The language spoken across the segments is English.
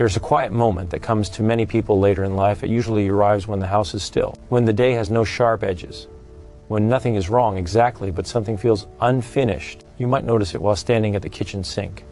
There's a quiet moment that comes to many people later in life. It usually arrives when the house is still, when the day has no sharp edges, when nothing is wrong exactly, but something feels unfinished. You might notice it while standing at the kitchen sink,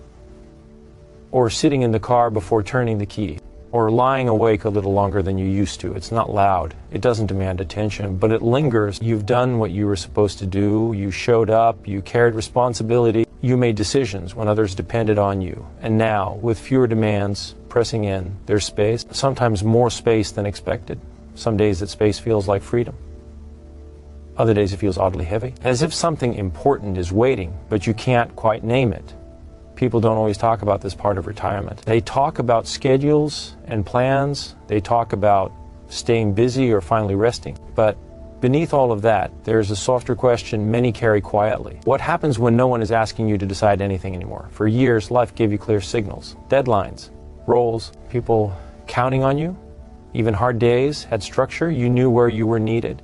or sitting in the car before turning the key, or lying awake a little longer than you used to. It's not loud, it doesn't demand attention, but it lingers. You've done what you were supposed to do, you showed up, you carried responsibility, you made decisions when others depended on you. And now, with fewer demands pressing in, there's space, sometimes more space than expected. Some days that space feels like freedom. Other days it feels oddly heavy, as if something important is waiting, but you can't quite name it. People don't always talk about this part of retirement. They talk about schedules and plans. They talk about staying busy or finally resting. But beneath all of that, there's a softer question many carry quietly. What happens when no one is asking you to decide anything anymore? For years, life gave you clear signals, deadlines, roles, people counting on you. Even hard days had structure. You knew where you were needed.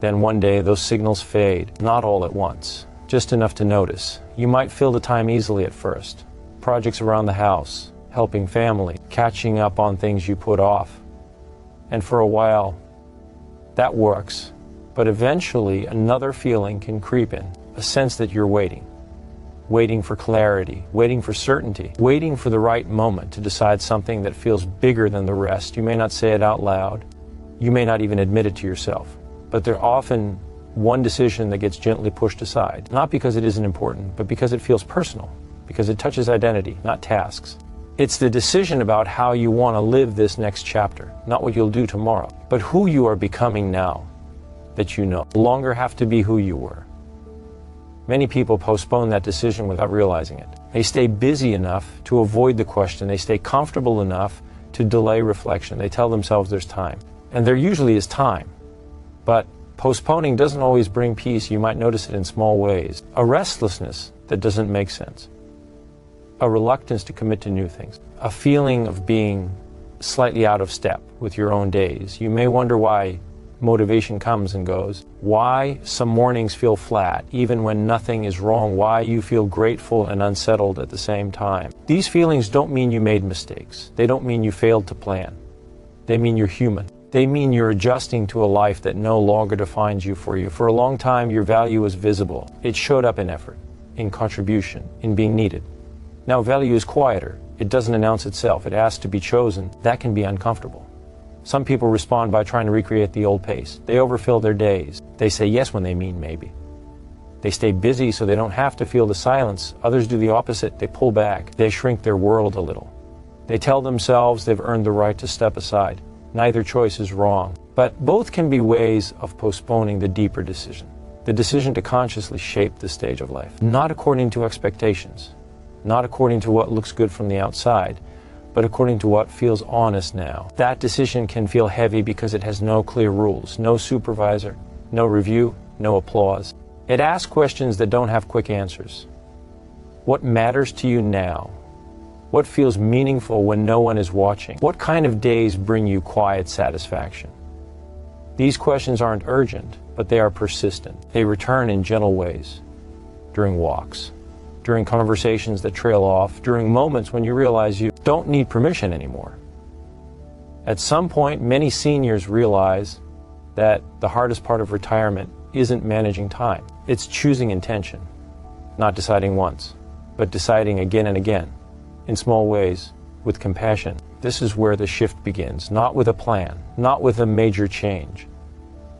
Then one day, those signals fade, not all at once, just enough to notice. You might fill the time easily at first. Projects around the house, helping family, catching up on things you put off. And for a while, that works. But eventually, another feeling can creep in, a sense that you're waiting. Waiting for clarity, waiting for certainty, waiting for the right moment to decide something that feels bigger than the rest. You may not say it out loud. You may not even admit it to yourself. But they're often one decision that gets gently pushed aside, not because it isn't important, but because it feels personal, because it touches identity, not tasks. It's the decision about how you want to live this next chapter, not what you'll do tomorrow, but who you are becoming now that you no longer have to be who you were. Many people postpone that decision without realizing it. They stay busy enough to avoid the question. They stay comfortable enough to delay reflection. They tell themselves there's time. And there usually is time. But postponing doesn't always bring peace. You might notice it in small ways. A restlessness that doesn't make sense. A reluctance to commit to new things. A feeling of being slightly out of step with your own days. You may wonder why motivation comes and goes. Why some mornings feel flat, even when nothing is wrong. Why you feel grateful and unsettled at the same time. These feelings don't mean you made mistakes. They don't mean you failed to plan. They mean you're human. They mean you're adjusting to a life that no longer defines you for you. For a long time, your value was visible. It showed up in effort, in contribution, in being needed. Now value is quieter. It doesn't announce itself. It asks to be chosen. That can be uncomfortable. Some people respond by trying to recreate the old pace. They overfill their days. They say yes when they mean maybe. They stay busy so they don't have to feel the silence. Others do the opposite. They pull back. They shrink their world a little. They tell themselves they've earned the right to step aside. Neither choice is wrong, but both can be ways of postponing the deeper decision, the decision to consciously shape the stage of life, not according to expectations, not according to what looks good from the outside, but according to what feels honest now. That decision can feel heavy because it has no clear rules, no supervisor, no review, no applause. It asks questions that don't have quick answers. What matters to you now? What feels meaningful when no one is watching? What kind of days bring you quiet satisfaction? These questions aren't urgent, but they are persistent. They return in gentle ways, during walks, during conversations that trail off, during moments when you realize you don't need permission anymore. At some point, many seniors realize that the hardest part of retirement isn't managing time. It's choosing intention, not deciding once, but deciding again and again. In small ways, with compassion. This is where the shift begins, not with a plan, not with a major change,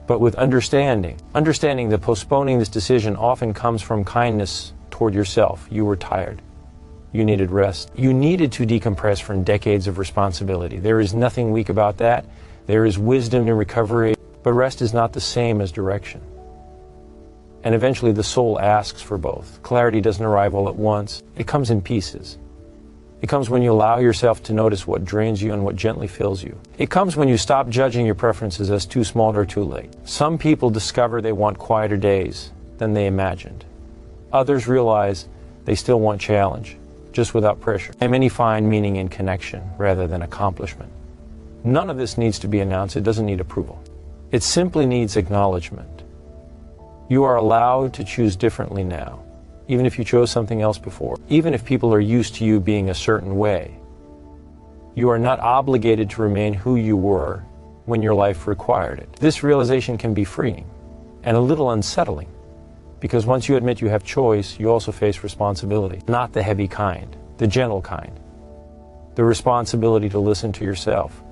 but with understanding. Understanding that postponing this decision often comes from kindness toward yourself. You were tired. You needed rest. You needed to decompress from decades of responsibility. There is nothing weak about that. There is wisdom in recovery, but rest is not the same as direction. And eventually the soul asks for both. Clarity doesn't arrive all at once. It comes in pieces. It comes when you allow yourself to notice what drains you and what gently fills you. It comes when you stop judging your preferences as too small or too late. Some people discover they want quieter days than they imagined. Others realize they still want challenge, just without pressure. And many find meaning in connection rather than accomplishment. None of this needs to be announced. It doesn't need approval. It simply needs acknowledgement. You are allowed to choose differently now. Even if you chose something else before, even if people are used to you being a certain way, You are not obligated to remain who you were when your life required it. This realization can be freeing and a little unsettling, because once you admit you have choice, you also face responsibility. Not the heavy kind, the gentle kind. The responsibility to listen to yourself.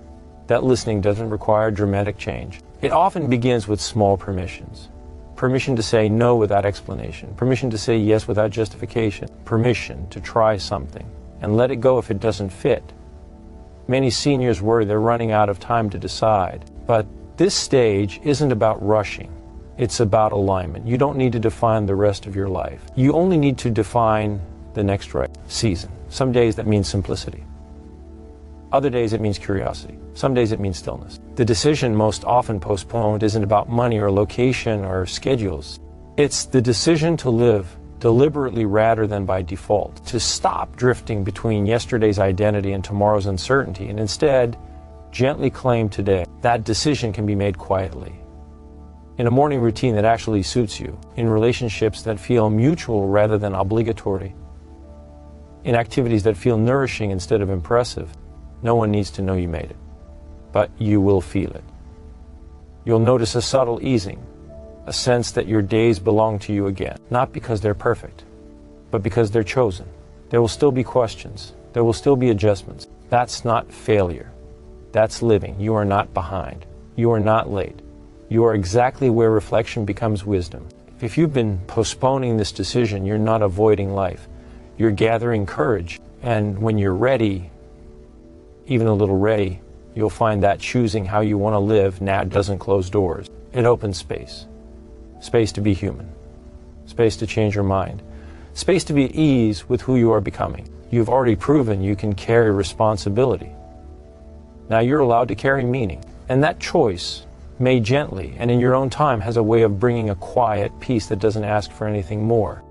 That listening doesn't require dramatic change. It often begins with small permissions. Permission to say no without explanation. Permission to say yes without justification. Permission to try something and let it go if it doesn't fit. Many seniors worry they're running out of time to decide. But this stage isn't about rushing. It's about alignment. You don't need to define the rest of your life. You only need to define the next right season. Some days that means simplicity. Other days it means curiosity. Some days it means stillness. The decision most often postponed isn't about money or location or schedules. It's the decision to live deliberately rather than by default. To stop drifting between yesterday's identity and tomorrow's uncertainty, and instead gently claim today. That decision can be made quietly. In a morning routine that actually suits you. In relationships that feel mutual rather than obligatory. In activities that feel nourishing instead of impressive. No one needs to know you made it, but you will feel it. You'll notice a subtle easing, a sense that your days belong to you again, not because they're perfect, but because they're chosen. There will still be questions. There will still be adjustments. That's not failure. That's living. You are not behind. You are not late. You are exactly where reflection becomes wisdom. If you've been postponing this decision, you're not avoiding life. You're gathering courage. And when you're ready, even a little ready, you'll find that choosing how you want to live now doesn't close doors. It opens space. Space to be human. Space to change your mind. Space to be at ease with who you are becoming. You've already proven you can carry responsibility. Now you're allowed to carry meaning. And that choice, made gently and in your own time, has a way of bringing a quiet peace that doesn't ask for anything more.